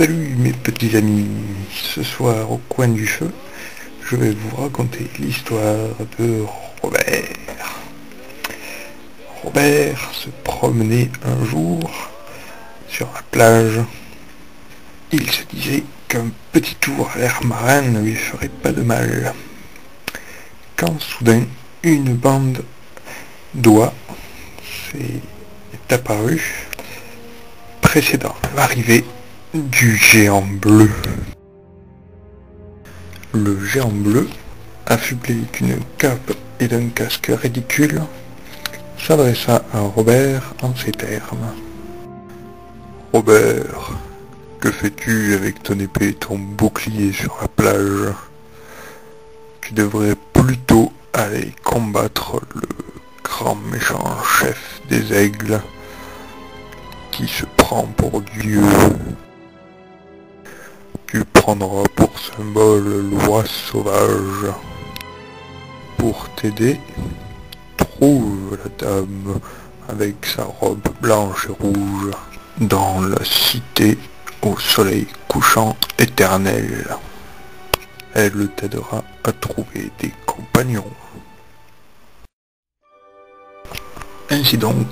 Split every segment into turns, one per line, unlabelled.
Salut mes petits amis, ce soir au coin du feu, je vais vous raconter l'histoire de Robert. Robert se promenait un jour sur la plage. Il se disait qu'un petit tour à l'air marin ne lui ferait pas de mal. Quand soudain, une bande d'oies est apparue, précédant l'arrivée du géant bleu. Le géant bleu, affublé d'une cape et d'un casque ridicules, s'adressa à Robert en ces termes. Robert, que fais-tu avec ton épée et ton bouclier sur la plage? Tu devrais plutôt aller combattre le grand méchant chef des aigles, qui se prend pour Dieu. Tu prendras pour symbole l'oie sauvage. Pour t'aider, trouve la dame avec sa robe blanche et rouge dans la cité au soleil couchant éternel. Elle t'aidera à trouver des compagnons. Ainsi donc,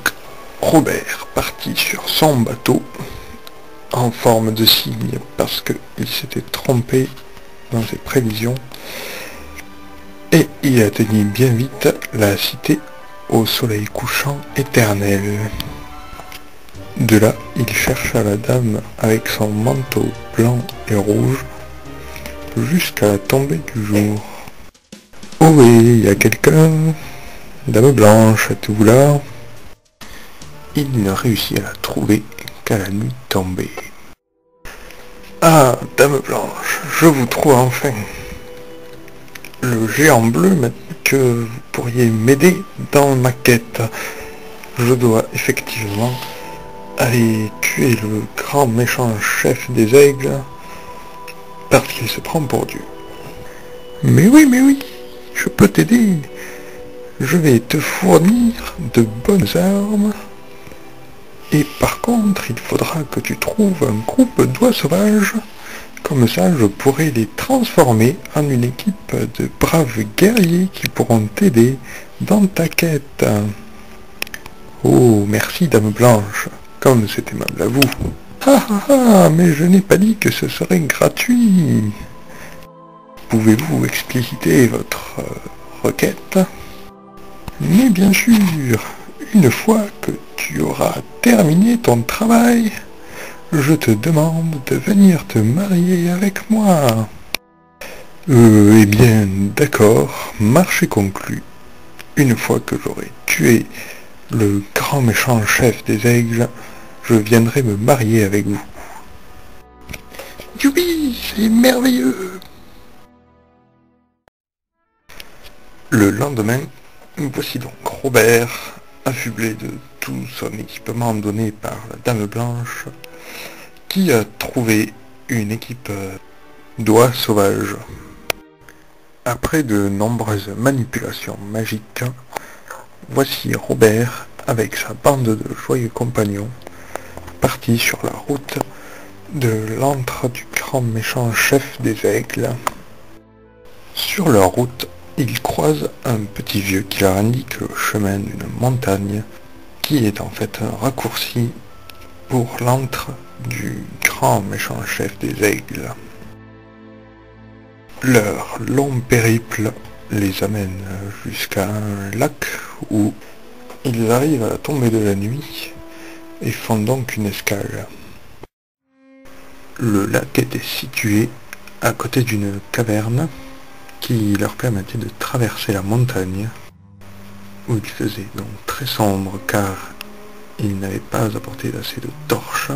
Robert partit sur son bateau en forme de cygne parce qu'il s'était trompé dans ses prévisions, et il atteignit bien vite la cité au soleil couchant éternel. De là, il chercha la dame avec son manteau blanc et rouge jusqu'à la tombée du jour. Oh oui, il y a quelqu'un? Dame blanche, êtes-vous là? Il ne réussit à la trouver qu'à la nuit tombée. Ah, dame blanche, je vous trouve enfin. Le géant bleu m'a dit que vous pourriez m'aider dans ma quête. Je dois effectivement aller tuer le grand méchant chef des aigles parce qu'il se prend pour Dieu. Mais oui, je peux t'aider. Je vais te fournir de bonnes armes. Et par contre, il faudra que tu trouves un groupe d'oies sauvages. Comme ça, je pourrai les transformer en une équipe de braves guerriers qui pourront t'aider dans ta quête. Oh, merci, dame blanche. Comme c'est aimable à vous. Mais je n'ai pas dit que ce serait gratuit. Pouvez-vous expliciter votre requête? Mais bien sûr, une fois que tu auras terminé ton travail, je te demande de venir te marier avec moi. Eh bien, d'accord, marché conclu. Une fois que j'aurai tué le grand méchant chef des aigles, je viendrai me marier avec vous. Youpi, c'est merveilleux! Le lendemain, voici donc Robert, affublé de tout son équipement donné par la dame blanche, qui a trouvé une équipe d'oies sauvages. Après de nombreuses manipulations magiques, voici Robert, avec sa bande de joyeux compagnons, parti sur la route de l'antre du grand méchant chef des aigles. Sur leur route, ils croisent un petit vieux qui leur indique le chemin d'une montagne, qui est en fait un raccourci pour l'antre du grand méchant chef des aigles. Leur long périple les amène jusqu'à un lac où ils arrivent à la tombée de la nuit et font donc une escale. Le lac était situé à côté d'une caverne qui leur permettait de traverser la montagne, où il faisait donc très sombre car ils n'avaient pas apporté assez de torches,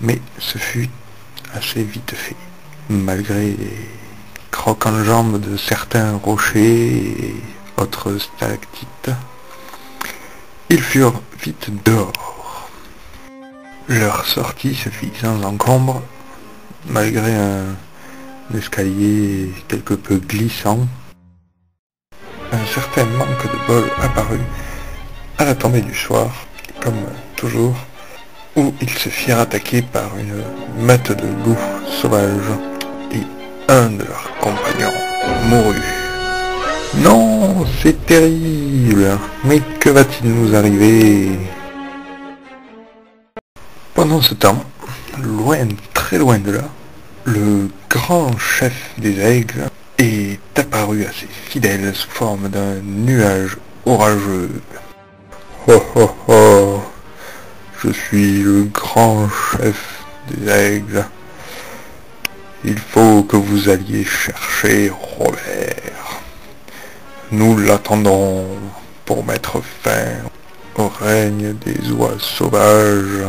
mais ce fut assez vite fait, malgré les crocs en jambes de certains rochers et autres stalactites. Ils furent vite dehors. Leur sortie se fit sans encombre, malgré un escalier quelque peu glissant. Un certain manque de bol apparut à la tombée du soir, comme toujours, où ils se firent attaquer par une meute de loups sauvages et un de leurs compagnons mourut. Non, c'est terrible, mais que va-t-il nous arriver? Pendant ce temps, loin, très loin de là, le grand chef des aigles est apparu à ses fidèles sous forme d'un nuage orageux. Oh oh oh, je suis le grand chef des aigles. Il faut que vous alliez chercher Robert. Nous l'attendons pour mettre fin au règne des oies sauvages.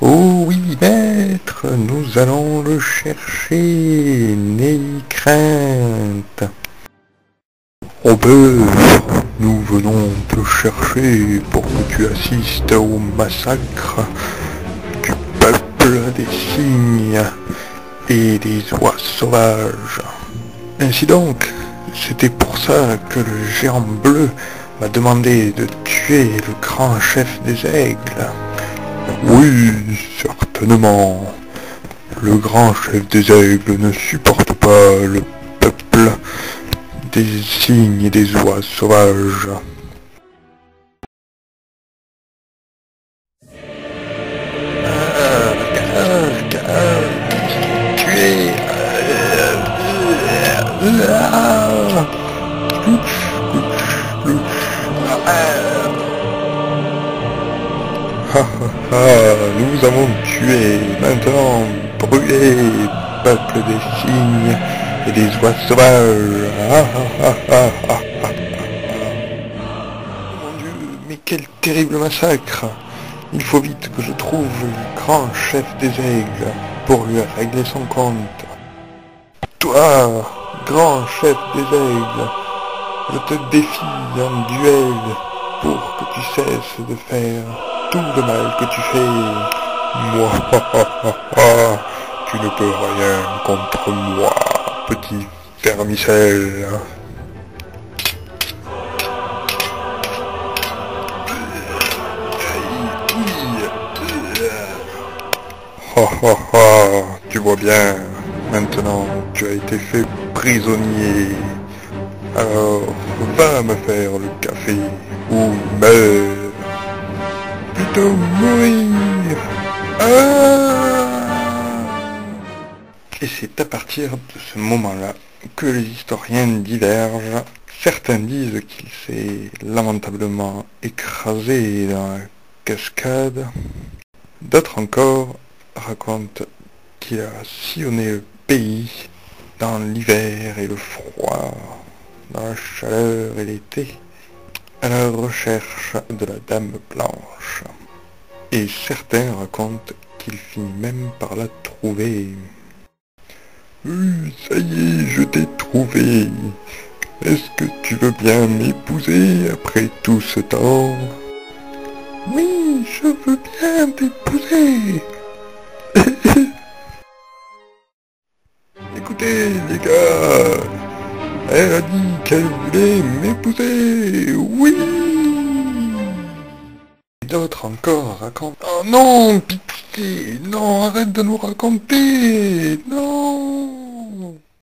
Oh oui, maître, nous allons le chercher, n'ayez crainte. Robert, nous venons te chercher pour que tu assistes au massacre du peuple des cygnes et des oies sauvages. Ainsi donc, c'était pour ça que le géant bleu m'a demandé de tuer le grand chef des aigles. Oui, certainement. Le grand chef des aigles ne supporte pas le peuple des cygnes et des oies sauvages. Tuer. Nous avons tué, maintenant brûlé, peuple des cygnes et des oies sauvages. Mon Dieu, mais quel terrible massacre! Il faut vite que je trouve le grand chef des aigles pour lui régler son compte. Toi, grand chef des aigles, je te défie en duel pour que tu cesses de faire tout le mal que tu fais. Moi, tu ne peux rien contre moi, petit vermicelle. Tu vois bien, maintenant tu as été fait prisonnier. Alors, va me faire le café, ou meurs. Plutôt mourir. Et c'est à partir de ce moment-là que les historiens divergent. Certains disent qu'il s'est lamentablement écrasé dans la cascade. D'autres encore racontent qu'il a sillonné le pays dans l'hiver et le froid, dans la chaleur et l'été, à la recherche de la Dame Blanche. Et certains racontent qu'il finit même par la trouver. Ça y est, je t'ai trouvé. Est-ce que tu veux bien m'épouser après tout ce temps? Oui, je veux bien t'épouser. Écoutez, les gars, elle a dit qu'elle voulait m'épouser. Oui. D'autres encore racontent. Oh non, pitié, non, arrête de nous raconter. Non.